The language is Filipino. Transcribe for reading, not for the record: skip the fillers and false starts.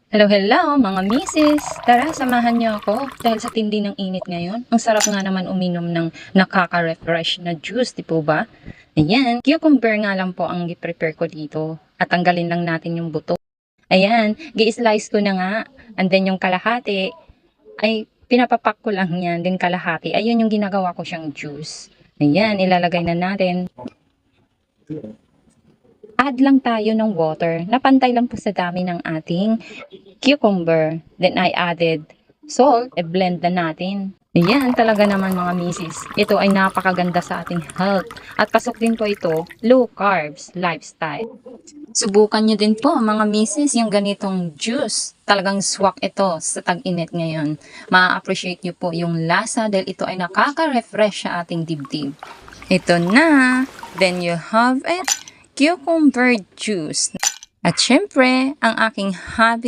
Hello, hello mga misis! Tara, samahan niyo ako dahil sa tindi ng init ngayon. Ang sarap nga naman uminom ng nakaka-refresh na juice, di po ba? Ayan, cucumber nga lang po ang i-prepare ko dito at tanggalin lang natin yung buto. Ayan, gi-slice ko na nga and then yung kalahati ay pinapapak ko lang yan, then kalahati. Ayun yung ginagawa ko siyang juice. Ayan, ilalagay na natin. Add lang tayo ng water. Napantay lang po sa dami ng ating cucumber. Then I added salt. I-blend na natin. Ayan, talaga naman mga misis. Ito ay napakaganda sa ating health. At pasok din po ito, low carbs lifestyle. Subukan nyo din po mga misis yung ganitong juice. Talagang swak ito sa tag-init ngayon. Ma-appreciate nyo po yung lasa dahil ito ay nakaka-refresh sa ating dibdib. Ito na. Then you have it. Cucumber juice. At syempre, ang aking hobby